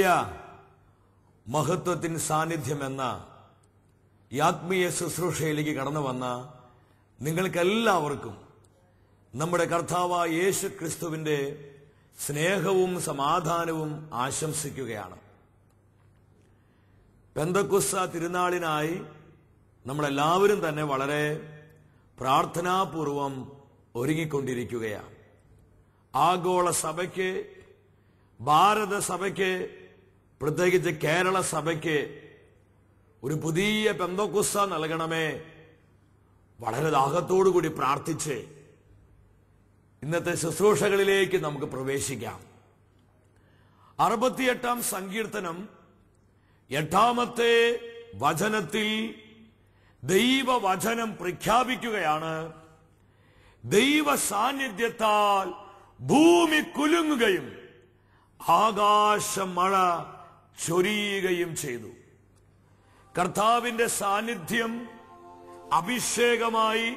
Hallelujah. മഹത്വത്തിൻ സാന്നിധ്യം എന്ന ഈ ആത്മീയ ശുശ്രൂഷയിലേക്ക് കടന്നു വന്ന നിങ്ങൾക്കെല്ലാവർക്കും നമ്മുടെ കർത്താവായ യേശു ക്രിസ്തുവിന്റെ സ്നേഹവും സമാധാനവും ആശംസിക്കുകയാണ്. പെന്തക്കോസ്ത് തിരുനാളിനായി നമ്മളെല്ലാവരും തന്നെ വളരെ പ്രാർത്ഥനാപൂർവം ഒരുങ്ങിക്കൊണ്ടിരിക്കുകയാണ്. ആഗോള സഭയ്ക്ക്, ഭാരത സഭയ്ക്ക്, പ്രത്യേകിച്ച് കേരള സഭയ്ക്ക് ഒരു പുതിയ പെന്തക്കോസ്ത് നൽകണമേ. വളരെ ദാഹത്തോടുകൂടി പ്രാർത്ഥിച്ച് ഇന്നത്തെ ശുശ്രൂഷകളിലേക്ക് നമുക്ക് പ്രവേശിക്കാം. 68-ാം സങ്കീർത്തനം 8-ാമത്തെ വചനത്തിൽ ദൈവവചനം പ്രഖ്യാപിക്കുകയാണ്. ദൈവ സാന്നിധ്യത്താൽ ഭൂമി കുലുങ്ങുകയും ആകാശം മഴ ചൊരിയുകയും ചെയ്തു. കർത്താവിന്റെ സാന്നിധ്യം അഭിഷേകമായി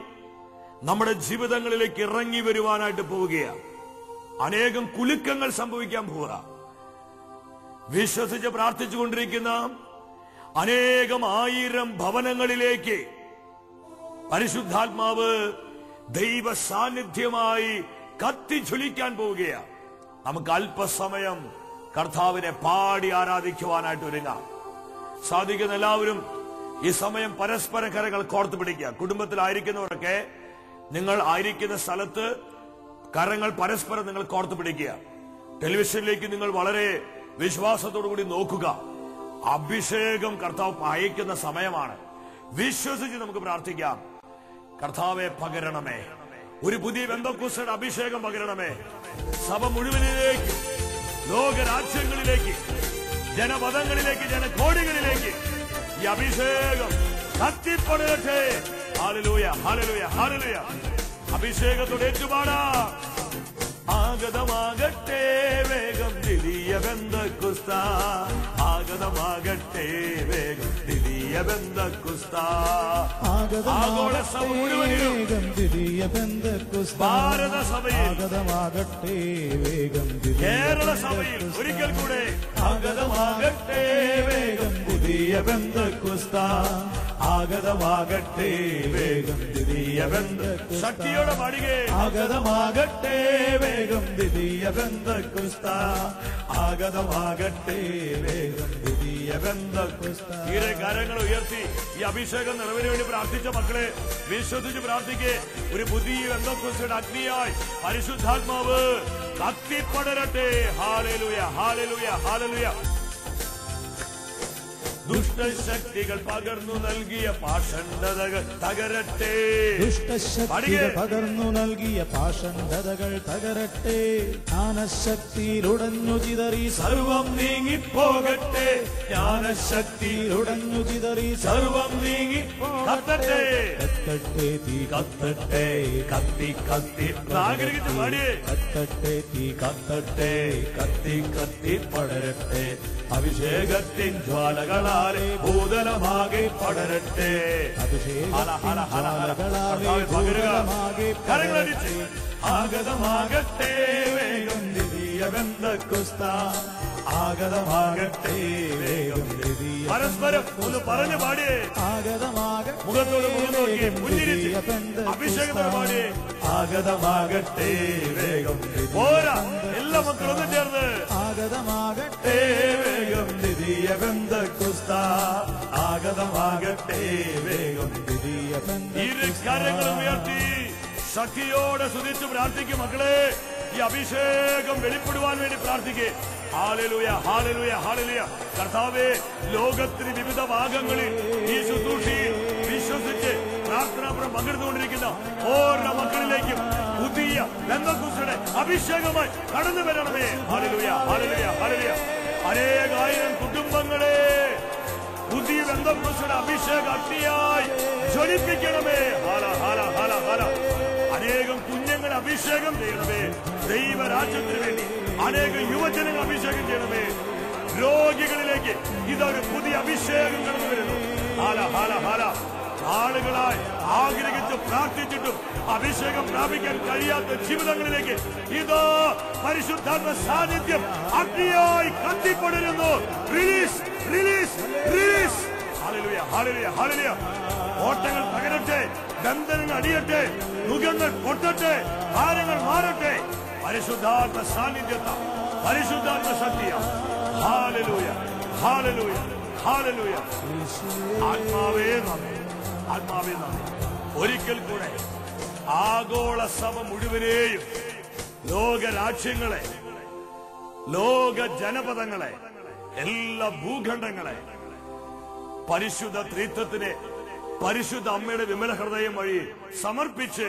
നമ്മുടെ ജീവിതങ്ങളിലേക്ക് ഇറങ്ങി വരുവാനായിട്ട് പോവുകയാണ്. അനേകം കുലുക്കങ്ങൾ സംഭവിക്കാൻ പോവുക. വിശ്വസിച്ച് പ്രാർത്ഥിച്ചുകൊണ്ടിരിക്കുന്ന അനേകം ആയിരം ഭവനങ്ങളിലേക്ക് പരിശുദ്ധാത്മാവ് ദൈവ സാന്നിധ്യമായി കത്തിജ്വലിക്കാൻ പോവുകയാണ്. നമുക്ക് അല്പസമയം കർത്താവിനെ പാടി ആരാധിക്കുവാനായിട്ട് ഒരുങ്ങാം. സാധിക്കുന്ന എല്ലാവരും ഈ സമയം പരസ്പര കരങ്ങൾ കോർത്തു പിടിക്കുക. കുടുംബത്തിലായിരിക്കുന്നവരൊക്കെ നിങ്ങൾ ആയിരിക്കുന്ന സ്ഥലത്ത് കരങ്ങൾ പരസ്പരം നിങ്ങൾ കോർത്തു പിടിക്കുക. ടെലിവിഷനിലേക്ക് നിങ്ങൾ വളരെ വിശ്വാസത്തോടു കൂടി നോക്കുക. അഭിഷേകം കർത്താവ് അയക്കുന്ന സമയമാണ്. വിശ്വസിച്ച് നമുക്ക് പ്രാർത്ഥിക്കാം. കർത്താവെ പകരണമേ, ഒരു പുതിയ പെന്തക്കോസ്ത് അഭിഷേകം പകരണമേ. സഭ മുഴുവനിലേക്ക്, ലോകരാജ്യങ്ങളിലേക്ക്, ജനപദങ്ങളിലേക്ക്, ജനകോടികളിലേക്ക് ഈ അഭിഷേകം കത്തിപ്പടരട്ടെ. Hallelujah, hallelujah, hallelujah. അഭിഷേകത്തോടെ ഏറ്റുപാടാം. ആഗതമാകട്ടെ വേഗം ദ്വിതീയ പെന്തക്കോസ്ത്, ആഗതമാകട്ടെ വേഗം ദ്വിതീയ പെന്തക്കോസ്ത്. ആഗോള സഭ മുഴുവനിലും ഭാരത സഭയിൽ, ആഗതമാകട്ടെ വേഗം കേരള സഭയിൽ ഒരിക്കൽ കൂടെ ആഗതമാകട്ടെ വേഗം ദ്വിതീയ പെന്തക്കോസ്ത്, ആഗതമാകട്ടെ വേഗം ദ്വിതീയ പെന്തക്കോസ്ത്. ശക്തിയോടെ പാടുകേ. ആഗതമാകട്ടെ വേഗം ദ്വിതീയ പെന്തക്കോസ്ത്, ആഗതമാകട്ടെ വേഗം ദ്വിതീയ പെന്തക്കോസ്ത്. ഇരു കരങ്ങൾ ഉയർത്തി ഈ അഭിഷേകം നിറവിന് വേണ്ടി പ്രാർത്ഥിച്ച മക്കളെ വിശ്വസിച്ച് പ്രാർത്ഥിക്കേ. ഒരു പുതിയ പെന്തക്കോസ്തിയുടെ അഗ്നിയായി പരിശുദ്ധാത്മാവ് കത്തിപ്പടരട്ടെ. Hallelujah, hallelujah, hallelujah. ദുഷ്ടശക്തികൾ പകർന്നു നൽകിയ പാഷണ്ഡതകൾ തകരട്ടെ. ദുഷ്ടശക്തികൾ പകർന്നു നൽകിയ പാഷണ്ഡതകൾ തകരട്ടെ. ജ്ഞാനശക്തിയിലുടഞ്ഞു ചിതറി സർവം നീങ്ങിപ്പോകട്ടെ. ജ്ഞാനശക്തിയിലുടഞ്ഞു ചിതറി സർവം നീങ്ങിപ്പോകട്ടെ. കത്തട്ടെ തീ കത്തട്ടെ, കത്തി കത്തി ആഗ്രഹിച്ച് പാടിയേ. കത്തട്ടെ തീ കത്തട്ടെ, കത്തി കത്തി പടരട്ടെ. അഭിഷേകത്തിൻ ജ്വാലകളാലെ ഭൂതലമാകെ പടരട്ടെ. ആഗതമാകട്ടെ വേഗം ദ്വിതീയ പെന്തക്കോസ്ത്, ആഗതമാകട്ടെ വേഗം ദ്വിതീയ. പരസ്പരം ഒന്ന് പറഞ്ഞു പാടിയേ. ആഗതമാകട്ടെ, മുഖത്തോട് മുഖം നോക്കി പുഞ്ചിരിച്ച് അഭിഷേകത്തോടെ പാടിയേ. ആഗതമാകട്ടെ വേഗം. പോരാ, എല്ലാ മക്കളൊന്നും ചേർന്ന് ആഗതമാകട്ടെ വേഗം ദ്വിതീയ പെന്തക്കോസ്ത്, ആഗതമാകട്ടെ വേഗം ദ്വിതീയ പെന്തക്കോസ്ത്. ഇരു കരങ്ങളും ഉയർത്തി ശക്തിയോടെ സ്തുതിച്ച് പ്രാർത്ഥിക്കും മക്കളെ. ഈ അഭിഷേകം വെളിപ്പെടുവാൻ വേണ്ടി പ്രാർത്ഥിക്കേ. Hallelujah, hallelujah, hallelujah. കർത്താവേ, ലോകത്തിന് വിവിധ ഭാഗങ്ങളിൽ ഈ ശുശ്രൂഷയിൽ വിശ്വസിച്ച് പ്രാർത്ഥനാപുരം പങ്കെടുത്തുകൊണ്ടിരിക്കുന്ന ഓരോ മക്കളിലേക്കും പുതിയ പെന്തക്കോസ്തിയുടെ അഭിഷേകമായി കടന്നു വരണമേ. Hallelujah, hallelujah, hallelujah. അനേകായിരം കുടുംബങ്ങളെ പുതിയ പെന്തക്കോസ്തിയുടെ അഭിഷേക അഗ്നിയായി ജ്വലിപ്പിക്കണമേ. ഹാല ഹാല ഹാല ഹാല. അനേകം കുഞ്ഞുങ്ങളെ അഭിഷേകം ചെയ്യണമേ. ദൈവരാജ്യത്തിന് വേണ്ടി അനേകം യുവജനങ്ങൾ അഭിഷേകം ചെയ്യണമേ. രോഗികളിലേക്ക് ഇതൊരു പുതിയ അഭിഷേകം കടന്നു വരുന്നു. ഹാല ഹാല ഹാല. നാളുകളായി ആഗ്രഹിച്ച് പ്രാർത്ഥിച്ചിട്ടും അഭിഷേകം പ്രാപിക്കാൻ കഴിയാത്ത ജീവിതങ്ങളിലേക്ക് ഇതോ പരിശുദ്ധാത്മ സാന്നിധ്യം അഗ്നിയായി കത്തിപ്പടരുന്നു. Release, release, release. Hallelujah, hallelujah, hallelujah. ഓട്ടങ്ങൾ തകരട്ടെ, ബന്ധനങ്ങൾ അടിയട്ടെ, മുഖങ്ങൾ പൊട്ടട്ടെ, ഭാരങ്ങൾ മാറട്ടെ. പരിശുദ്ധാത്മ സാന്നിധ്യത്താ, പരിശുദ്ധാത്മ ശക്തിയാ. Hallelujah, hallelujah, hallelujah. ആത്മാവേ നന്ദി, ആത്മാവേ നന്ദി. ഒരിക്കൽ കൂടെ ആഗോള സഭ മുഴുവനെയും, ലോകരാജ്യങ്ങളെ, ലോക ജനപദങ്ങളെ, എല്ലാ ഭൂഖണ്ഡങ്ങളെ പരിശുദ്ധ ത്രിത്വത്തിന്, പരിശുദ്ധ അമ്മയുടെ വിമല ഹൃദയം വഴി സമർപ്പിച്ച്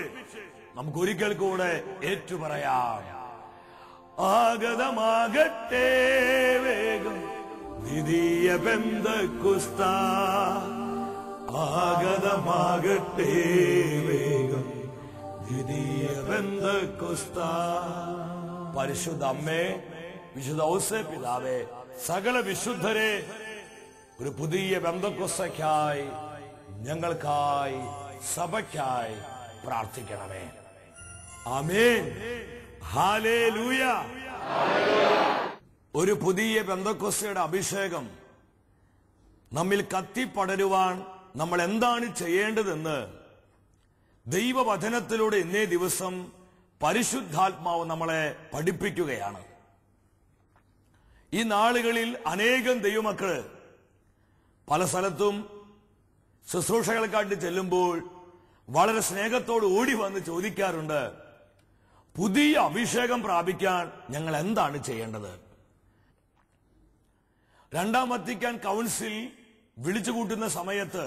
നമുക്ക് ഒരിക്കൽ കൂടെ ഏറ്റുപറയാം. ആഗതമാകട്ടെ വേഗം ദ്വിതീയ പെന്തക്കോസ്ത, ആഗതമാകട്ടെ വേഗം ദ്വിതീയ പെന്തക്കോസ്ത. പരിശുദ്ധ അമ്മേ, വിശുദ്ധ ഔസേപ്പ് പിതാവേ, സകല വിശുദ്ധരെ ഒരു പുതിയ പെന്തക്കോസ്തയ്ക്കായി, ഞങ്ങൾക്കായി, സഭയ്ക്കായി പ്രാർത്ഥിക്കണമേ. ആമേൻ. ഹല്ലേലൂയ. ഒരു പുതിയ പെന്തക്കോസ്തയുടെ അഭിഷേകം നമ്മിൽ കത്തിപ്പടരുവാൻ നമ്മൾ എന്താണ് ചെയ്യേണ്ടതെന്ന് ദൈവവചനത്തിലൂടെ ഇന്നേ ദിവസം പരിശുദ്ധാത്മാവ് നമ്മളെ പഠിപ്പിക്കുകയാണ്. ഈ നാളുകളിൽ അനേകം ദൈവമക്കള് പല സ്ഥലത്തും ശുശ്രൂഷകൾക്കായിട്ട് ചെല്ലുമ്പോൾ വളരെ സ്നേഹത്തോട് ഓടി വന്ന് ചോദിക്കാറുണ്ട്, പുതിയ അഭിഷേകം പ്രാപിക്കാൻ ഞങ്ങൾ എന്താണ് ചെയ്യേണ്ടത്? രണ്ടാം വത്തിക്കാൻ കൗൺസിൽ വിളിച്ചുകൂട്ടുന്ന സമയത്ത്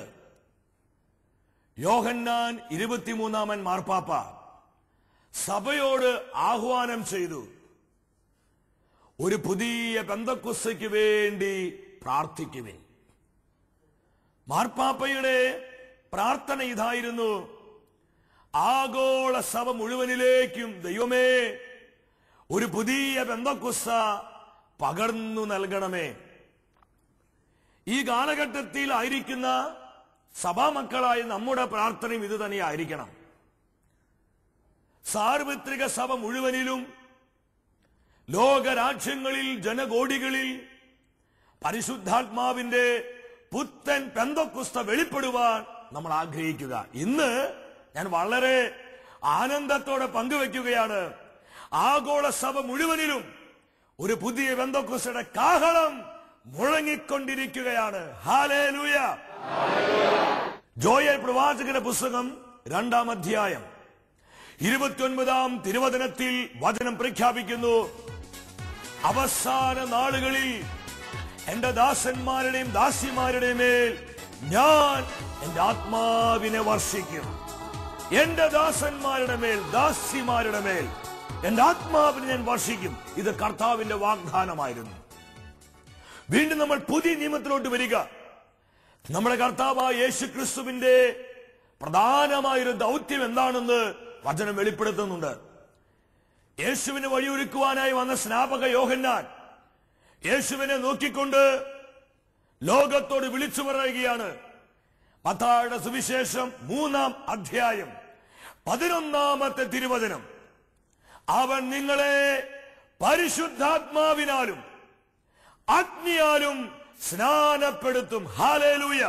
യോഹന്നാൻ 23-ാമൻ മാർപ്പാപ്പ സഭയോട് ആഹ്വാനം ചെയ്തു, ഒരു പുതിയ പെന്തക്കോസ്തയ്ക്ക് വേണ്ടി പ്രാർത്ഥിക്കുവിൻ. മാർപ്പാപ്പയുടെ പ്രാർത്ഥന ഇതായിരുന്നു, ആഗോള സഭ മുഴുവനിലേക്കും ദൈവമേ ഒരു പുതിയ പെന്തക്കോസ്ത പകർന്നു നൽകണമേ. ഈ കാലഘട്ടത്തിൽ ആയിരിക്കുന്ന സഭാമക്കളായ നമ്മുടെ പ്രാർത്ഥനയും ഇത് തന്നെയായിരിക്കണം. സാർവത്രിക സഭ മുഴുവനിലും, ലോകരാജ്യങ്ങളിൽ, ജനകോടികളിൽ പരിശുദ്ധാത്മാവിന്റെ പുത്തൻ പെന്തക്കോസ്ത വെളിപ്പെടുവാൻ നമ്മൾ ആഗ്രഹിക്കുക. ഇന്ന് ഞാൻ വളരെ ആനന്ദത്തോടെ പങ്കുവെക്കുകയാണ്, ആഗോള സഭ മുഴുവനിലും ഒരു പുതിയ പെന്തക്കോസ്തയുടെ കാഹളം മുഴങ്ങിക്കൊണ്ടിരിക്കുകയാണ്. ഹല്ലേലൂയ. ജോയൽ പ്രവാചകന്റെ പുസ്തകം 2-ാം അധ്യായം 29-ാം തിരുവചനത്തിൽ വചനം പ്രഖ്യാപിക്കുന്നു, അവസാന നാളുകളിൽ എന്റെ ദാസന്മാരുടെയും ദാസിമാരുടെയും മേൽ ഞാൻ എന്റെ ആത്മാവിനെ വർഷിക്കും. എന്റെ ദാസന്മാരുടെ മേൽ, ദാസിമാരുടെ മേൽ എന്റെ ആത്മാവിനെ ഞാൻ വർഷിക്കും. ഇത് കർത്താവിന്റെ വാഗ്ദാനമായിരുന്നു. വീണ്ടും നമ്മൾ പുതിയ നിയമത്തിലോട്ട് വരിക. നമ്മുടെ കർത്താവായ യേശുക്രിസ്തുവിന്റെ പ്രധാനമായൊരു ദൗത്യം എന്താണെന്ന് വചനം വെളിപ്പെടുത്തുന്നുണ്ട്. യേശുവിന് വഴിയൊരുക്കുവാനായി വന്ന സ്നാപക യോഹന്നാൻ യേശുവിനെ നോക്കിക്കൊണ്ട് ലോകത്തോട് വിളിച്ചു പറയുകയാണ്. മത്തായിയുടെ സുവിശേഷം 3-ാം അധ്യായം 11-ാമത്തെ തിരുവചനം, അവൻ നിങ്ങളെ പരിശുദ്ധാത്മാവിനാലും അഗ്നിയാലും സ്നാനപ്പെടുത്തും. ഹല്ലേലൂയ.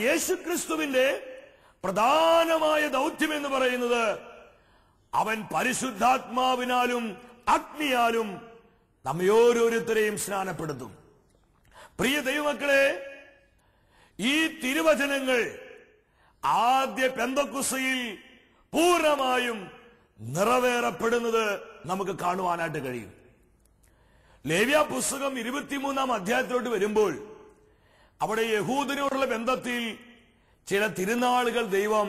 യേശുക്രിസ്തുവിന്റെ പ്രധാനമായ ദൗത്യം എന്ന് പറയുന്നത് അവൻ പരിശുദ്ധാത്മാവിനാലും അഗ്നിയാലും നമ്മെ ഓരോരുത്തരെയും സ്നാനപ്പെടുത്തും. പ്രിയ ദൈവമക്കളെ, ഈ തിരുവചനങ്ങൾ ആദ്യ പെന്തക്കോസ്തയിൽ പൂർണ്ണമായും നിറവേറപ്പെടുന്നത് നമുക്ക് കാണുവാനായിട്ട് കഴിയും. ലേവ്യ പുസ്തകം 23-ാം അധ്യായത്തിലോട്ട് വരുമ്പോൾ അവിടെ യഹൂദനോടുള്ള ബന്ധത്തിൽ ചില തിരുനാളുകൾ ദൈവം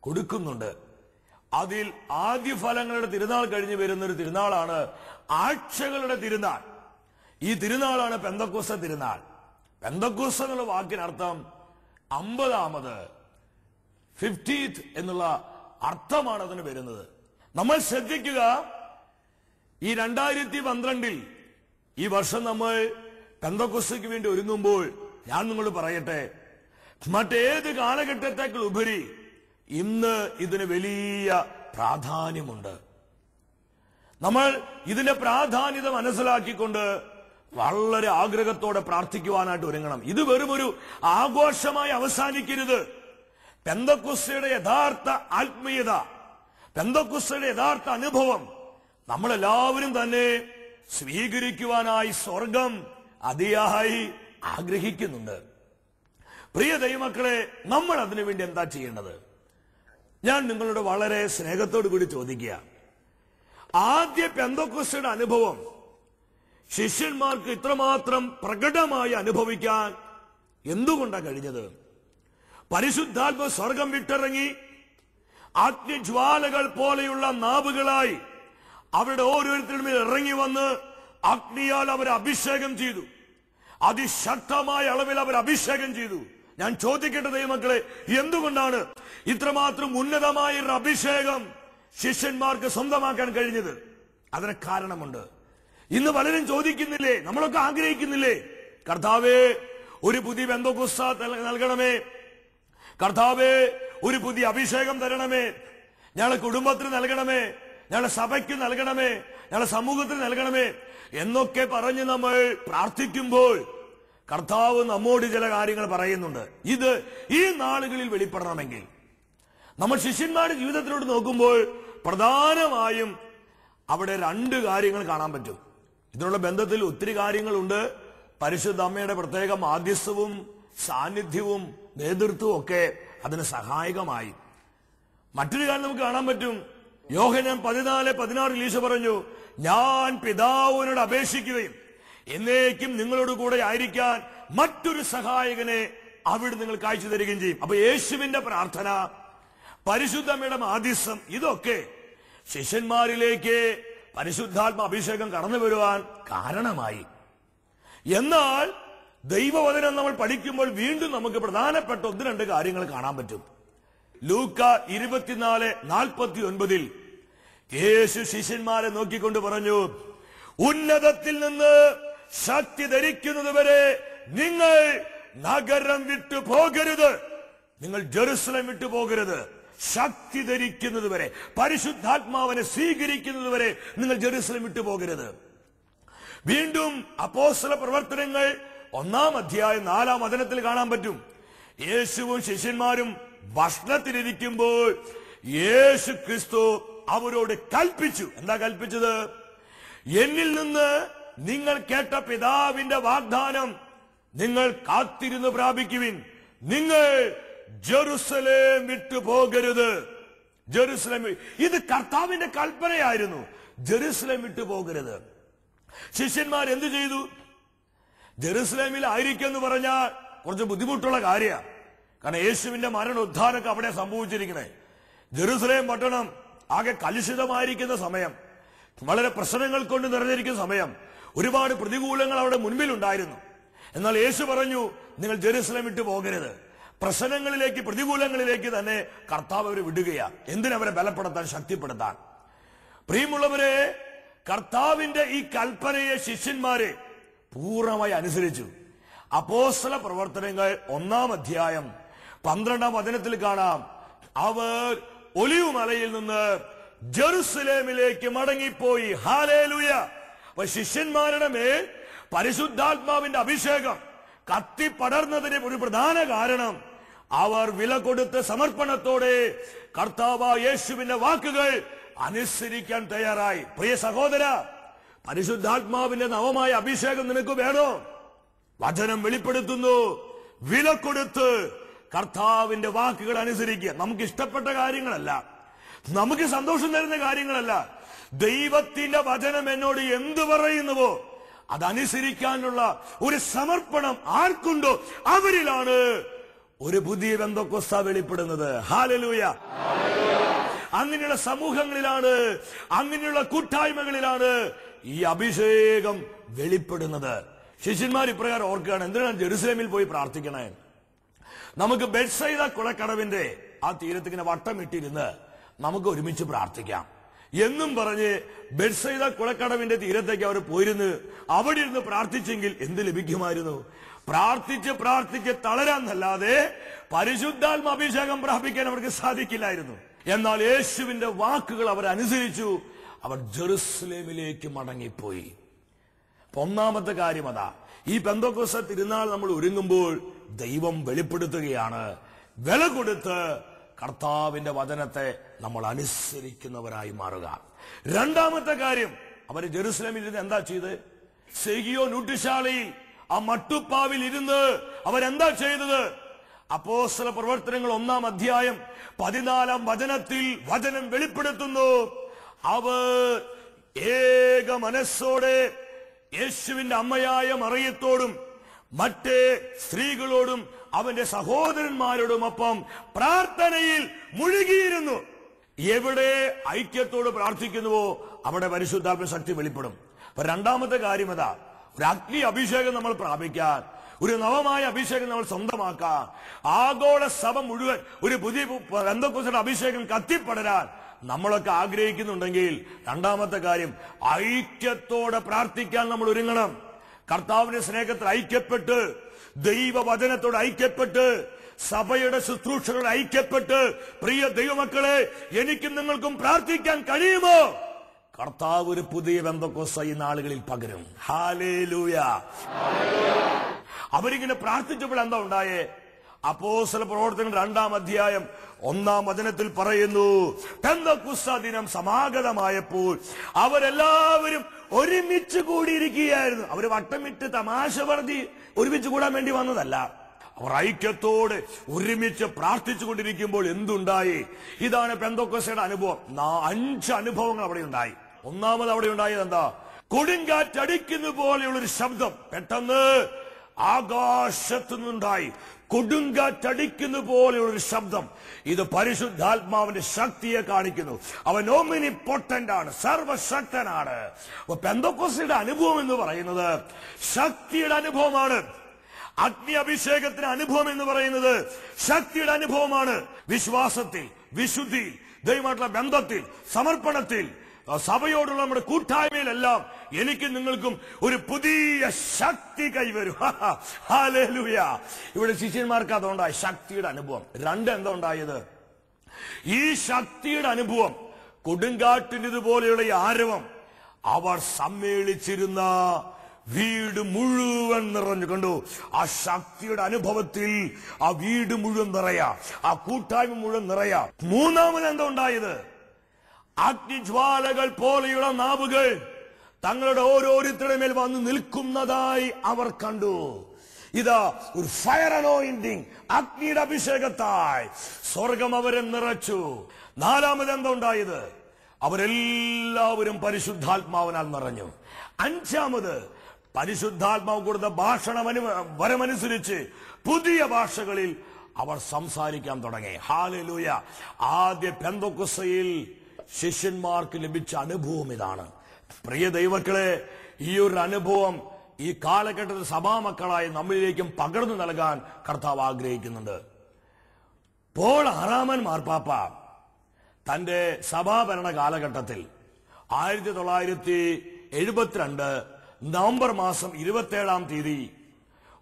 കൊടുക്കുന്നുണ്ട്. അതിൽ ആദ്യ ഫലങ്ങളുടെ തിരുനാൾ കഴിഞ്ഞ് വരുന്നൊരു തിരുനാളാണ് ആഴ്ചകളുടെ തിരുനാൾ. ഈ തിരുനാളാണ് പെന്തക്കോസ്ത തിരുനാൾ. പെന്തക്കോസ്ത എന്നുള്ള വാക്കിനർത്ഥം 50ാമത്, 50th എന്നുള്ള അർത്ഥമാണ് അതിന് വരുന്നത്. നമ്മൾ ശ്രദ്ധിക്കുക, ഈ 2012 ഈ വർഷം നമ്മൾ പെന്തക്കോസ്തയ്ക്ക് വേണ്ടി ഒരുങ്ങുമ്പോൾ ഞാൻ നിങ്ങളോട് പറയട്ടെ, മറ്റേത് കാലഘട്ടത്തേക്കാൾ ഉപരി ഇന്ന് ഇതിന് വലിയ പ്രാധാന്യമുണ്ട്. നമ്മൾ ഇതിന്റെ പ്രാധാന്യത മനസ്സിലാക്കിക്കൊണ്ട് വളരെ ആഗ്രഹത്തോടെ പ്രാർത്ഥിക്കുവാനായിട്ട് ഒരുങ്ങണം. ഇത് വെറും ഒരു ആഘോഷമായി അവസാനിക്കരുത്. പെന്തക്കോസ്തയുടെ യഥാർത്ഥ ആത്മീയത, പെന്തക്കോസ്തയുടെ യഥാർത്ഥ അനുഭവം നമ്മളെല്ലാവരും തന്നെ സ്വീകരിക്കുവാനായി സ്വർഗം അതിയായി ആഗ്രഹിക്കുന്നുണ്ട്. പ്രിയ ദൈവമക്കളെ, നമ്മൾ അതിനുവേണ്ടി എന്താ ചെയ്യേണ്ടത്? ഞാൻ നിങ്ങളോട് വളരെ സ്നേഹത്തോടു കൂടി ചോദിക്കുക. ആദ്യ പെന്തക്കോസ്തയുടെ അനുഭവം ശിഷ്യന്മാർക്ക് ഇത്രമാത്രം പ്രകടമായി അനുഭവിക്കാൻ എന്തുകൊണ്ടാണ് കഴിഞ്ഞത്? പരിശുദ്ധാത്മ സ്വർഗം വിട്ടിറങ്ങി അഗ്നിജ്വാലകൾ പോലെയുള്ള നാവുകളായി അവരുടെ ഓരോരുത്തരും ഇറങ്ങി വന്ന് അഗ്നിയാൽ അവർ അഭിഷേകം ചെയ്തു. അതിശക്തമായ അളവിൽ അവർ അഭിഷേകം ചെയ്തു. ഞാൻ ചോദിക്കട്ടെ ദൈവമക്കളെ, എന്തുകൊണ്ടാണ് ഇത്രമാത്രം ഉന്നതമായ ഒരു അഭിഷേകം ശിഷ്യന്മാർക്ക് സ്വന്തമാക്കാൻ കഴിഞ്ഞത്? അതിന് കാരണമുണ്ട്. ഇന്ന് പലരും ചോദിക്കുന്നില്ലേ, നമ്മളൊക്കെ ആഗ്രഹിക്കുന്നില്ലേ, കർത്താവേ ഒരു പുതിയ പെന്തക്കോസ്ത നൽകണമേ, കർത്താവേ ഒരു പുതിയ അഭിഷേകം തരണമേ, ഞങ്ങളുടെ കുടുംബത്തിന് നൽകണമേ, ഞങ്ങളുടെ സഭയ്ക്ക് നൽകണമേ, ഞങ്ങളുടെ സമൂഹത്തിന് നൽകണമേ എന്നൊക്കെ പറഞ്ഞ് നമ്മൾ പ്രാർത്ഥിക്കുമ്പോൾ കർത്താവ് നമ്മോട് ചില കാര്യങ്ങൾ പറയുന്നുണ്ട്. ഇത് ഈ നാളുകളിൽ വെളിപ്പെടണമെങ്കിൽ നമ്മൾ ശിഷ്യന്മാരുടെ ജീവിതത്തിലോട്ട് നോക്കുമ്പോൾ പ്രധാനമായും അവിടെ രണ്ട് കാര്യങ്ങൾ കാണാൻ പറ്റും. ഇതിനുള്ള ബന്ധത്തിൽ ഒത്തിരി കാര്യങ്ങളുണ്ട്. പരിശുദ്ധ അമ്മയുടെ പ്രത്യേക മാധ്യസ്ഥവും സാന്നിധ്യവും നേതൃത്വവും ഒക്കെ അതിന് സഹായകമായി. മറ്റൊരു കാര്യം നമുക്ക് കാണാൻ പറ്റും. യോഹന്നാൻ 14:16 ഈശോ പറഞ്ഞു, ഞാൻ പിതാവിനോട് അപേക്ഷിക്കുകയും എന്നേക്കും നിങ്ങളോട് കൂടെ ആയിരിക്കാൻ മറ്റൊരു സഹായകനെ അവിടെ നിങ്ങൾ കാഴ്ച തരികയും ചെയ്യും. അപ്പൊ യേശുവിന്റെ പ്രാർത്ഥന, പരിശുദ്ധമ്മയുടെ മാധ്യസ്ഥം, ഇതൊക്കെ ശിഷ്യന്മാരിലേക്ക് പരിശുദ്ധാത്മ അഭിഷേകം കടന്നു വരുവാൻ കാരണമായി. എന്നാൽ ദൈവവചനം നമ്മൾ പഠിക്കുമ്പോൾ വീണ്ടും നമുക്ക് പ്രധാനപ്പെട്ട ഒന്ന് രണ്ട് കാര്യങ്ങൾ കാണാൻ പറ്റും. ലൂക്ക 24:49 യേശു ശിഷ്യന്മാരെ നോക്കിക്കൊണ്ട് പറഞ്ഞു, ഉന്നതത്തിൽ നിന്ന് ശക്തി ധരിക്കുന്നത് വരെ നിങ്ങൾ നഗരം വിട്ടു പോകരുത്, നിങ്ങൾ ജെറുസലേം വിട്ടു പോകരുത്. ശക്തി ധരിക്കുന്നത് വരെ, പരിശുദ്ധാത്മാവിനെ സ്വീകരിക്കുന്നത് വരെ നിങ്ങൾ ജെറുസലേം വിട്ടു പോകരുത്. വീണ്ടും അപ്പോസ്തല പ്രവർത്തനങ്ങൾ 1-ാം അധ്യായം 4-ാം വചനത്തിൽ കാണാൻ പറ്റും. യേശുവും ശിഷ്യന്മാരും ഭക്ഷണത്തിലിരിക്കുമ്പോൾ യേശു ക്രിസ്തു അവരോട് കൽപ്പിച്ചു. എന്താ കൽപ്പിച്ചത്? എന്നിൽ നിന്ന് നിങ്ങൾ കേട്ട പിതാവിന്റെ വാഗ്ദാനം നിങ്ങൾ കാത്തിരുന്ന് പ്രാപിക്കുവിൻ. നിങ്ങൾ ജെറുസലേം വിട്ടു പോകരുത്. ജെറുസലേം, ഇത് കർത്താവിന്റെ കൽപ്പനയായിരുന്നു. ജെറുസലേം വിട്ടു പോകരുത്. ശിഷ്യന്മാർ എന്ത് ചെയ്തു? ജെറുസലേമിൽ ആയിരിക്കുമെന്ന് പറഞ്ഞാൽ കുറച്ച് ബുദ്ധിമുട്ടുള്ള കാര്യമാണ്. കാരണം യേശുവിന്റെ മരണോദ്ധാനമൊക്കെ അവിടെ സംഭവിച്ചിരിക്കണേ. ജെറുസലേം പട്ടണം ആകെ കലുഷിതമായിരിക്കുന്ന സമയം, വളരെ പ്രശ്നങ്ങൾ കൊണ്ട് നിറഞ്ഞിരിക്കുന്ന സമയം, ഒരുപാട് പ്രതികൂലങ്ങൾ അവിടെ മുൻപിലുണ്ടായിരുന്നു. എന്നാൽ യേശു പറഞ്ഞു, നിങ്ങൾ ജെറുസലേം വിട്ടു പോകരുത്. പ്രശ്നങ്ങളിലേക്ക്, പ്രതികൂലങ്ങളിലേക്ക് തന്നെ കർത്താവ് അവരെ വിടുകയാണ്. എന്തിനവരെ ബലപ്പെടുത്താൻ, ശക്തിപ്പെടുത്താൻ. പ്രിയമുള്ളവരെ, കർത്താവിന്റെ ഈ കൽപ്പനയെ ശിഷ്യന്മാരെ പൂർണ്ണമായി അനുസരിച്ചു. അപ്പോസ്തല പ്രവർത്തനങ്ങൾ 1-ാം അധ്യായം 12-ാം വചനത്തിൽ കാണാം, അവർ ഒലിവ് മലയിൽ നിന്ന് ജെറുസലേമിലേക്ക് മടങ്ങിപ്പോയി. ഹല്ലേലൂയ! അപ്പൊ ശിഷ്യന്മാരുടെ മേൽ പരിശുദ്ധാത്മാവിന്റെ അഭിഷേകം കത്തിപ്പടർന്നതിന് ഒരു പ്രധാന കാരണം അവർ വില കൊടുത്ത് സമർപ്പണത്തോടെ കർത്താവായ യേശുവിന്റെ വാക്കുകൾ അനുസരിക്കാൻ തയ്യാറായി. പ്രിയ സഹോദര, പരിശുദ്ധാത്മാവിന്റെ നവമായ അഭിഷേകം നിനക്ക് വേണോ? വചനം വെളിപ്പെടുത്തുന്നു, വില കൊടുത്ത് കർത്താവിന്റെ വാക്കുകൾ അനുസരിക്കുക. നമുക്ക് ഇഷ്ടപ്പെട്ട കാര്യങ്ങളല്ല, നമുക്ക് സന്തോഷം തരുന്ന കാര്യങ്ങളല്ല. ദൈവത്തിന്റെ വചനം എന്നോട് എന്തു പറയുന്നുവോ അതനുസരിക്കാനുള്ള ഒരു സമർപ്പണം ആർക്കുണ്ടോ അവരിലാണ് ഒരു പുതിയ പെന്തക്കോസ്ത വെളിപ്പെടുന്നത്. ഹല്ലേലൂയ! അങ്ങനെയുള്ള സമൂഹങ്ങളിലാണ്, അങ്ങനെയുള്ള കൂട്ടായ്മകളിലാണ് ഈ അഭിഷേകം വെളിപ്പെടുന്നത്. ശിഷ്യന്മാർ ഇപ്രകാരം ഓർക്കുകയാണ്, എന്തിനാണ് ജെറുസലേമിൽ പോയി പ്രാർത്ഥിക്കണേ? നമുക്ക് ബെത്സൈദ കുളക്കടവിന്റെ ആ തീരത്തിങ്ങനെ വട്ടമിട്ടിരുന്ന് നമുക്ക് ഒരുമിച്ച് പ്രാർത്ഥിക്കാം. എന്നും പറഞ്ഞ് ബെത്സയിദ കുളക്കടവിന്റെ തീരത്തേക്ക് അവർ പോയിരുന്ന് അവിടെ ഇരുന്ന് പ്രാർത്ഥിച്ചെങ്കിൽ എന്ത് ലഭിക്കുമായിരുന്നു? പ്രാർത്ഥിച്ച് തളരാന്നല്ലാതെ പരിശുദ്ധാത്മ അഭിഷേകം പ്രാപിക്കാൻ അവർക്ക് സാധിക്കില്ലായിരുന്നു. എന്നാൽ യേശുവിന്റെ വാക്കുകൾ അവർ അനുസരിച്ചു. അവർ ജെറുസലേമിലേക്ക് മടങ്ങിപ്പോയി. ഒന്നാമത്തെ കാര്യം അതാ. ഈ പെന്തക്കോസ്ത് തിരുനാൾ നമ്മൾ ഒരുങ്ങുമ്പോൾ ദൈവം വെളിപ്പെടുത്തുകയാണ്. വില കൊടുത്ത് കർത്താവിന്റെ വചനത്തെ നമ്മൾ അനുസരിക്കുന്നവരായി മാറുക. രണ്ടാമത്തെ കാര്യം, അവര് ജെറുസലേമിൽ ഇരുന്ന് എന്താ ചെയ്ത്? സെഗിയോ നൂട്ടുശാലയിൽ ആ മട്ടുപ്പാവിൽ ഇരുന്ന് അവരെന്താ ചെയ്തത്? അപ്പോസ്തല പ്രവർത്തനങ്ങൾ 1-ാം അധ്യായം 14-ാം വചനത്തിൽ വചനം വെളിപ്പെടുത്തുന്നു. അവർ ഏക മനസ്സോടെ യേശുവിന്റെ അമ്മയായ മറിയത്തോടും മറ്റേ സ്ത്രീകളോടും അവന്റെ സഹോദരന്മാരോടുമൊപ്പം പ്രാർത്ഥനയിൽ മുഴുകിയിരുന്നു. എവിടെ ഐക്യത്തോട് പ്രാർത്ഥിക്കുന്നുവോ അവിടെ പരിശുദ്ധാത്മ ശക്തി വെളിപ്പെടും. രണ്ടാമത്തെ കാര്യം അതാ, ഒരു അഗ്നി അഭിഷേകം നമ്മൾ പ്രാപിക്കാൻ, ഒരു നവമായ അഭിഷേകം നമ്മൾ സ്വന്തമാക്കാൻ, ആഗോള സഭ മുഴുവൻ ഒരു പുതിയ പെന്തക്കോസ്ത് അഭിഷേകം കത്തിപ്പടരാൻ നമ്മളൊക്കെ ആഗ്രഹിക്കുന്നുണ്ടെങ്കിൽ രണ്ടാമത്തെ കാര്യം, ഐക്യത്തോടെ പ്രാർത്ഥിക്കാൻ നമ്മൾ ഒരുങ്ങണം. കർത്താവിന്റെ സ്നേഹത്തിൽ ഐക്യപ്പെട്ട്, ദൈവവചനത്തോട് ഐക്യപ്പെട്ട്, സഭയുടെ ശുശ്രൂഷകളോട് ഐക്യപ്പെട്ട്, പ്രിയ ദൈവമക്കളെ, എനിക്കും നിങ്ങൾക്കും പ്രാർത്ഥിക്കാൻ കഴിയുമോ? കർത്താവ് ഒരു പുതിയ പെന്തക്കോസ്ത് ഈ നാളുകളിൽ പകരും. ഹല്ലേലൂയ. അവരിങ്ങനെ പ്രാർത്ഥിച്ചപ്പോൾ എന്താ ഉണ്ടായേ? അപ്പോസ്തല പ്രവർത്തനങ്ങൾ 2-ാം അധ്യായം 1-ാം വചനത്തിൽ പറയുന്നു, പെന്തക്കോസ്ത് ദിനം സമാഗതമായപ്പോൾ അവരെല്ലാവരും ഒരുമിച്ച് കൂടിയിരിക്കുകയായിരുന്നു. അവര് വട്ടമിട്ട് തമാശ പറഞ്ഞ് ഒരുമിച്ച് കൂടാൻ വേണ്ടി വന്നതല്ല. അവർ ഐക്യത്തോടെ ഒരുമിച്ച് പ്രാർത്ഥിച്ചുകൊണ്ടിരിക്കുമ്പോൾ എന്തുണ്ടായി? ഇതാണ് പെന്തക്കോസ്തയുടെ അനുഭവം. 5 അനുഭവങ്ങൾ അവിടെ ഉണ്ടായി. ഒന്നാമത് അവിടെ ഉണ്ടായത് എന്താ? കൊടുങ്കാറ്റടിക്കുന്ന പോലെയുള്ളൊരു ശബ്ദം പെട്ടെന്ന് ആകാശത്തു നിന്നുണ്ടായി. കൊടുങ്കാറ്റടിക്കുന്ന പോലെയുള്ളൊരു ശബ്ദം. ഇത് പരിശുദ്ധാത്മാവിന്റെ ശക്തിയെ കാണിക്കുന്നു. അവൻ ഓമിനിപൊട്ടന്റ് ആണ്, സർവശക്തനാണ്. പെന്തക്കോസ്തയുടെ അനുഭവം എന്ന് പറയുന്നത് ശക്തിയുടെ അനുഭവമാണ്. അഗ്നി അഭിഷേകത്തിന് അനുഭവം എന്ന് പറയുന്നത് ശക്തിയുടെ അനുഭവമാണ്. വിശ്വാസത്തിൽ, വിശുദ്ധിയിൽ, ദൈവമായിട്ടുള്ള ബന്ധത്തിൽ, സമർപ്പണത്തിൽ, സഭയോടുള്ള നമ്മുടെ കൂട്ടായ്മയിലെല്ലാം എനിക്കും നിങ്ങൾക്കും ഒരു പുതിയ ശക്തി കൈവരും. ഹല്ലേലൂയ. ഇവിടെ ശിഷ്യന്മാർക്ക് അതുകൊണ്ടായി ശക്തിയുടെ അനുഭവം. 2 എന്താ ഉണ്ടായത്? ഈ ശക്തിയുടെ അനുഭവം, കൊടുങ്കാറ്റിൻ്റെതുപോലെയുള്ള ഈ ആരവം അവർ സമ്മേളിച്ചിരുന്ന വീട് മുഴുവൻ നിറഞ്ഞു. കണ്ടു? ആ ശക്തിയുടെ അനുഭവത്തിൽ ആ വീട് മുഴുവൻ നിറയാ, ആ കൂട്ടായ്മ മുഴുവൻ നിറയാ. മൂന്നാമത് എന്താ ഉണ്ടായത്? അഗ്നിജ്വാലകൾ പോലെയുള്ള നാവുകൾ തങ്ങളുടെ ഓരോരുത്തരുടെ മേൽ വന്ന് നിൽക്കുന്നതായി അവർ കണ്ടു. ഇതാ ഒരു ഫയർ അനോയിന്റിംഗ്, അഗ്നിയുടെ അഭിഷേകത്തായി സ്വർഗം അവരെ നിറച്ചു. നാലാമത് എന്താ ഉണ്ടായത്? അവരെല്ലാവരും പരിശുദ്ധാത്മാവിനാൽ നിറഞ്ഞു. അഞ്ചാമത് പരിശുദ്ധാത്മാവ് കൊടുത്ത ഭാഷണ വരമനുസരിച്ച് പുതിയ ഭാഷകളിൽ അവർ സംസാരിക്കാൻ തുടങ്ങി. ഹല്ലേലൂയ. ആദ്യ പെന്തക്കോസ്തയിൽ ശിഷ്യന്മാർക്ക് ലഭിച്ച അനുഭവം ഇതാണ്. പ്രിയ ദൈവമക്കളെ, ഈ ഒരു അനുഭവം ഈ കാലഘട്ടത്തിൽ സഭാമക്കളായി നമ്മളിലേക്കും പകർന്നു നൽകാൻ കർത്താവ് ആഗ്രഹിക്കുന്നുണ്ട്. പോൾ 6-ാമൻ മാർപ്പാപ്പ തന്റെ സഭാഭരണ കാലഘട്ടത്തിൽ 1972 നവംബർ മാസം 27-ാം തീയതി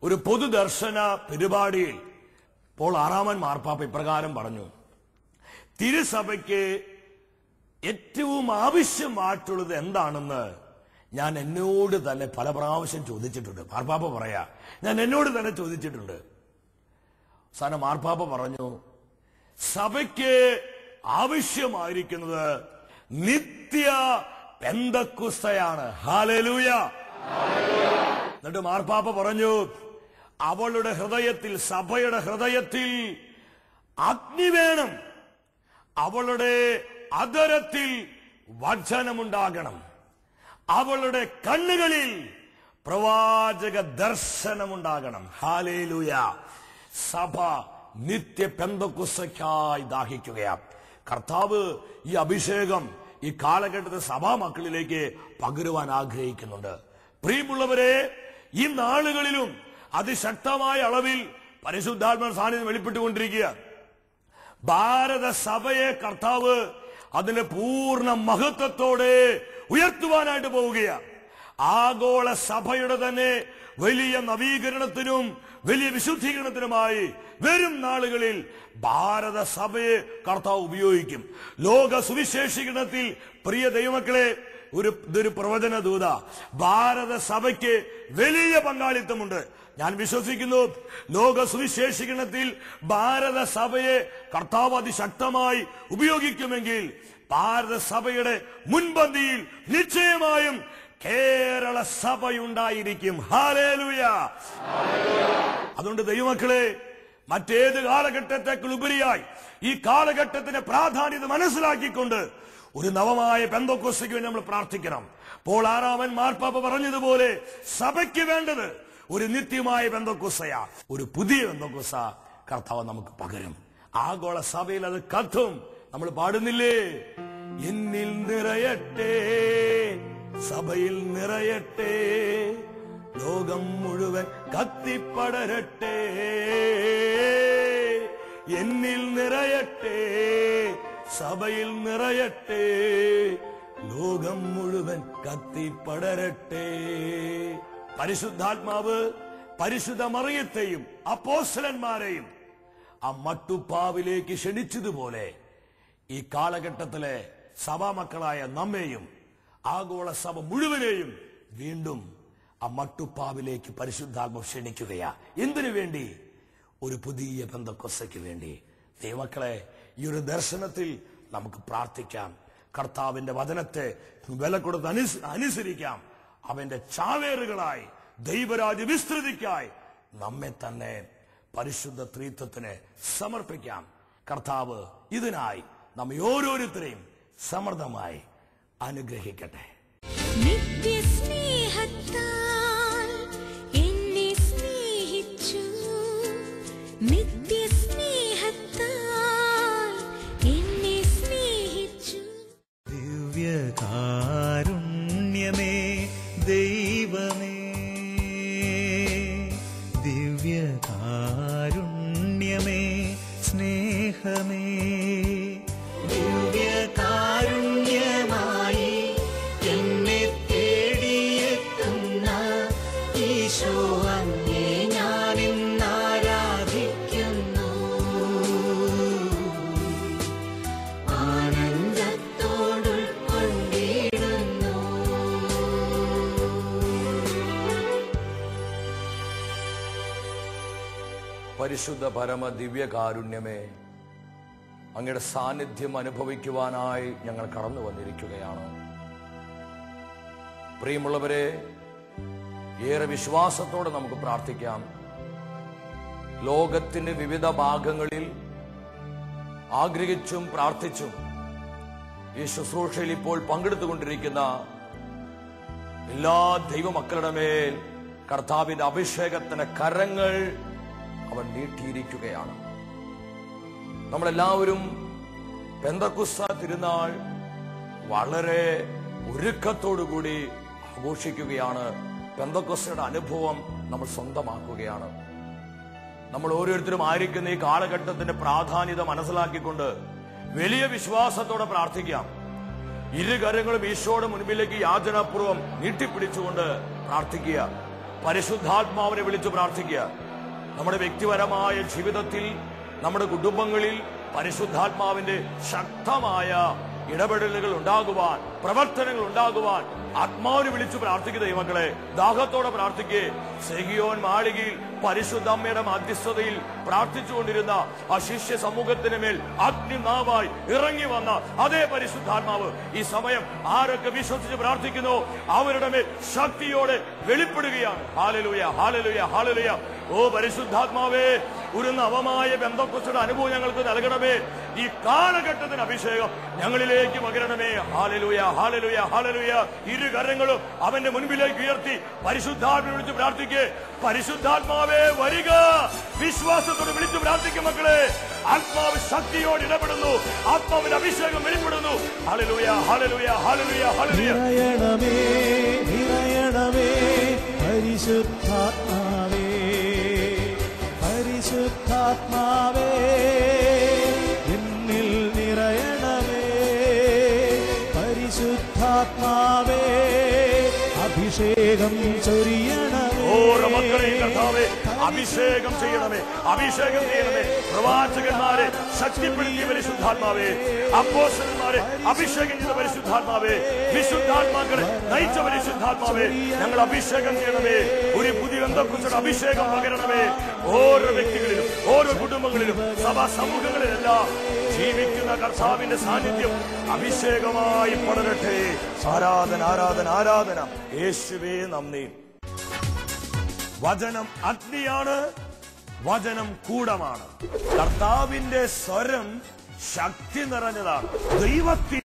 ഒരു പൊതുദർശന പരിപാടിയിൽ പോൾ 6-ാമൻ മാർപ്പാപ്പ ഇപ്രകാരം പറഞ്ഞു: തിരുസഭയ്ക്ക് ഏറ്റവും ആവശ്യമായിട്ടുള്ളത് എന്താണെന്ന് ഞാൻ എന്നോട് തന്നെ പല പ്രാവശ്യം ചോദിച്ചിട്ടുണ്ട്. മാർപ്പാപ്പ പറയാ, ഞാൻ എന്നോട് തന്നെ ചോദിച്ചിട്ടുണ്ട്. അവസാനം മാർപ്പാപ്പ പറഞ്ഞു, സഭയ്ക്ക് ആവശ്യമായിരിക്കുന്നത് നിത്യ പെന്തക്കോസ്തയാണ്. ഹല്ലേലൂയ. എന്നിട്ട് മാർപ്പാപ്പ പറഞ്ഞു, അവളുടെ ഹൃദയത്തിൽ, സഭയുടെ ഹൃദയത്തിൽ അഗ്നി വേണം. അവളുടെ അധരത്തിൽ വചനമുണ്ടാകണം. അവളുടെ കണ്ണുകളിൽ പ്രവാചക ദർശനമുണ്ടാകണം. ഹല്ലേലൂയ. സഭ നിത്യ പെന്തക്കോസ്തയ്ക്കായി ദാഹിക്കുകയാണ്. കർത്താവ് ഈ അഭിഷേകം ഈ കാലഘട്ടത്തെ സഭാമക്കളിലേക്ക് പകരുവാൻ ആഗ്രഹിക്കുന്നുണ്ട്. പ്രിയമുള്ളവരെ, ഈ നാളുകളിലും അതിശക്തമായ അളവിൽ പരിശുദ്ധാത്മ സാന്നിധ്യം വെളിപ്പെട്ടുകൊണ്ടിരിക്കുക. ഭാരത സഭയെ കർത്താവ് അതിന്റെ പൂർണ്ണ മഹത്വത്തോടെ ഉയർത്തുവാനായിട്ട് പോവുകയാണ്. ആഗോള സഭയുടെ തന്നെ വലിയ നവീകരണത്തിനും വലിയ വിശുദ്ധീകരണത്തിനുമായി വരും നാളുകളിൽ ഭാരത സഭയെ കർത്താവ് ഉപയോഗിക്കും. ലോക സുവിശേഷീകരണത്തിൽ പ്രിയ ദൈവമക്കളെ, ഇതൊരു പ്രവചന ദൂത. ഭാരത സഭയ്ക്ക് വലിയ പങ്കാളിത്തമുണ്ട്. ഞാൻ വിശ്വസിക്കുന്നു ലോക സുവിശേഷീകരണത്തിൽ ഭാരത സഭയെ കർത്താവ് അതിശക്തമായി ഉപയോഗിക്കുമെങ്കിൽ ഭാരത സഭയുടെ മുൻപന്തിയിൽ നിശ്ചയമായും കേരള സഭയുണ്ടായിരിക്കും. ഹല്ലേലൂയ. അതുകൊണ്ട് ദൈവമക്കളെ, മറ്റേത് കാലഘട്ടത്തേക്കാൾ ഉപരിയായി ഈ കാലഘട്ടത്തിന്റെ പ്രാധാന്യത മനസ്സിലാക്കിക്കൊണ്ട് ഒരു നവമായ പെന്തക്കോസ്തയ്ക്ക് വേണ്ടി നമ്മൾ പ്രാർത്ഥിക്കണം. പോൾ ആറാമൻ മാർപ്പാപ്പ പറഞ്ഞതുപോലെ സഭയ്ക്ക് വേണ്ടത് ഒരു നിത്യമായ പെന്തക്കോസ്തയാ. ഒരു പുതിയ പെന്തക്കോസ്ത കർത്താവ് നമുക്ക് പകരും. ആഗോള സഭയിൽ അത് കത്തും. നമ്മൾ പാടുന്നില്ലേ, എന്നിൽ നിറയട്ടെ, സഭയിൽ നിറയട്ടെ, ലോകം മുഴുവൻ കത്തിപ്പടരട്ടെ. എന്നിൽ നിറയട്ടെ, സഭയിൽ നിറയട്ടെ, ലോകം മുഴുവൻ കത്തിപ്പടരട്ടെ. പരിശുദ്ധാത്മാവ് പരിശുദ്ധ മറിയത്തെയും അപ്പോസ്തലന്മാരെയും ആ മട്ടുപ്പാവിലേക്ക് ക്ഷണിച്ചതുപോലെ ഈ കാലഘട്ടത്തിലെ സഭാമക്കളായ നമ്മെയും ആഗോള സഭ മുഴുവനെയും വീണ്ടും ആ മട്ടുപ്പാവിലേക്ക് പരിശുദ്ധാത്മാവ് ക്ഷണിക്കുകയാ. എന്തിനു വേണ്ടി? ഒരു പുതിയ പെന്തക്കോസ്തയ്ക്ക് വേണ്ടി. ദൈവമക്കളെ, ഈ ഒരു ദർശനത്തിൽ നമുക്ക് പ്രാർത്ഥിക്കാം. കർത്താവിന്റെ വചനത്തെ വില കൊടുത്ത് അനുസരിക്കാം. അവന്റെ ചാവേറുകളായി ദൈവരാജ്യ വിസ്തൃതിക്കായി നമ്മെ തന്നെ പരിശുദ്ധ ത്രിത്വത്തിന് സമർപ്പിക്കാം. കർത്താവ് ഇതിനായി നമ്മെ ഓരോരുത്തരെയും സമൃദ്ധമായി അനുഗ്രഹിക്കട്ടെ. നിത്യസ്നേഹത്താൽ എന്നെ സ്നേഹിച്ചു, നിത്യസ്നേഹത്താൽ എന്നെ സ്നേഹിച്ചു. ദിവ്യകാരുണ്യമേ ദൈവമേ, ദിവ്യകാരുണ്യമേ സ്നേഹമേ, ദിവ്യകാരുണ്യമായി എന്നെ തേടിയെത്തുന്ന ഈശോ, അങ്ങേ ഞാൻ ഇന്ന് ആരാധിക്കുന്നു. ആനന്ദത്തോടുൾക്കൊണ്ടിടുന്നു. പരിശുദ്ധ പരമ ദിവ്യകാരുണ്യമേ, അങ്ങയുടെ സാന്നിധ്യം അനുഭവിക്കുവാനായി ഞങ്ങൾ കടന്നു വന്നിരിക്കുകയാണ്. പ്രിയമുള്ളവരെ, ഏറെ വിശ്വാസത്തോടെ നമുക്ക് പ്രാർത്ഥിക്കാം. ലോകത്തിന്റെ വിവിധ ഭാഗങ്ങളിൽ ആഗ്രഹിച്ചും പ്രാർത്ഥിച്ചും ഈ ശുശ്രൂഷയിൽ ഇപ്പോൾ പങ്കെടുത്തുകൊണ്ടിരിക്കുന്ന എല്ലാ ദൈവമക്കളുടെ മേൽ കർത്താവിന്റെ അഭിഷേകത്തിന്റെ കരങ്ങൾ അവൻ നീട്ടിയിരിക്കുകയാണ്. നമ്മളെല്ലാവരും പെന്തക്കോസ്ത തിരുനാൾ വളരെ ഒരുക്കത്തോടുകൂടി ആഘോഷിക്കുകയാണ്. പെന്തക്കോസ്തയുടെ അനുഭവം നമ്മൾ സ്വന്തമാക്കുകയാണ്. നമ്മൾ ഓരോരുത്തരും ആയിരിക്കുന്ന ഈ കാലഘട്ടത്തിന്റെ പ്രാധാന്യത മനസ്സിലാക്കിക്കൊണ്ട് വലിയ വിശ്വാസത്തോടെ പ്രാർത്ഥിക്കാം. ഇരുകരങ്ങളും ഈശോയുടെ മുൻപിലേക്ക് യാചനാപൂർവം നീട്ടിപ്പിടിച്ചുകൊണ്ട് പ്രാർത്ഥിക്കുക. പരിശുദ്ധാത്മാവിനെ വിളിച്ച് പ്രാർത്ഥിക്കുക. നമ്മുടെ വ്യക്തിപരമായ ജീവിതത്തിൽ, നമ്മുടെ കുടുംബങ്ങളിൽ പരിശുദ്ധാത്മാവിന്റെ ശക്തമായ ഇടപെടലുകൾ ഉണ്ടാകുവാൻ, പ്രവർത്തനങ്ങൾ ഉണ്ടാകുവാൻ ആത്മാവിനെ വിളിച്ചു പ്രാർത്ഥിക്കുക. ദൈവമക്കളെ, ദാഹത്തോടെ പ്രാർത്ഥിക്കേ. സെഹിയോൻ മാളികയിൽ പരിശുദ്ധ അമ്മയുടെ മധ്യസ്ഥതയിൽ പ്രാർത്ഥിച്ചുകൊണ്ടിരുന്ന ആ ശിഷ്യ സമൂഹത്തിന് മേൽ അഗ്നിനാവായി ഇറങ്ങി വന്ന അതേ പരിശുദ്ധാത്മാവ് ഈ സമയം ആരൊക്കെ വിശ്വസിച്ച് പ്രാർത്ഥിക്കുന്നു അവരുടെ മേൽ ശക്തിയോടെ വെളിപ്പെടുകയാണ്. Hallelujah, hallelujah, hallelujah. ഓ പരിശുദ്ധാത്മാവേ, ഒരു നവമായ പെന്തക്കോസ്തയുടെ അനുഭവം ഞങ്ങൾക്ക് നൽകണമേ. ഈ കാലഘട്ടത്തിന് അഭിഷേകം ഞങ്ങളിലേക്ക് പകരണമേ. Hallelujah, hallelujah, hallelujah. ഇരു കരങ്ങളും അവന്റെ മുൻപിലേക്ക് ഉയർത്തി പരിശുദ്ധാത്മാവിനെ വിളിച്ച് പ്രാർത്ഥിക്കേ. പരിശുദ്ധാത്മാവേ വരിക. വിശ്വാസത്തോടെ വിളിച്ചു പ്രാർത്ഥിക്കും മക്കളെ. ആത്മാവ് ശക്തിയോട് ഇടപെടുന്നു. ആത്മാവിന്റെ അഭിഷേകം വെളിപ്പെടുന്നു. Hallelujah, hallelujah, hallelujah, hallelujah. നിറയണമേ, നിറയണമേ പരിശുദ്ധാത്മാവേ, പരിശുദ്ധാത്മാവേ എന്നിൽ നിറയണമേ. അഭിഷേകം ചൊരിയണമേ. ഓരോ മക്കളെയും കർത്താവേ അഭിഷേകം ചെയ്യണമേ, അഭിഷേകം ചെയ്യണമേ. പ്രവാചകന്മാരെ ശക്തിപ്പെടുത്തിയ പരിശുദ്ധാത്മാവേ, അപ്പോസ്തലന്മാരെ അഭിഷേകം ചെയ്ത പരിശുദ്ധാത്മാവേ, വിശുദ്ധാത്മാക്കളെ നയിച്ച പരിശുദ്ധാത്മാവേ, ഞങ്ങൾ അഭിഷേകം ചെയ്യണമേ. ഒരു പുതിയ ബന്ധപ്പെട്ട അഭിഷേകം പകരണമേ. ഓരോ വ്യക്തികളിലും, ഓരോ കുടുംബങ്ങളിലും, സഭാ സമൂഹങ്ങളിലെല്ലാം ജീവിക്കുന്ന കർത്താവിന്റെ സാന്നിധ്യം അഭിഷേകമായി പടരട്ടെ. ആരാധന, ആരാധന, ആരാധന. യേശുവേ നന്ദി. വചനം അഗ്നിയാണ്, വചനം കൂടമാണ്. കർത്താവിന്റെ സ്വരം ശക്തി നിറഞ്ഞതാണ്. ദൈവത്തിൽ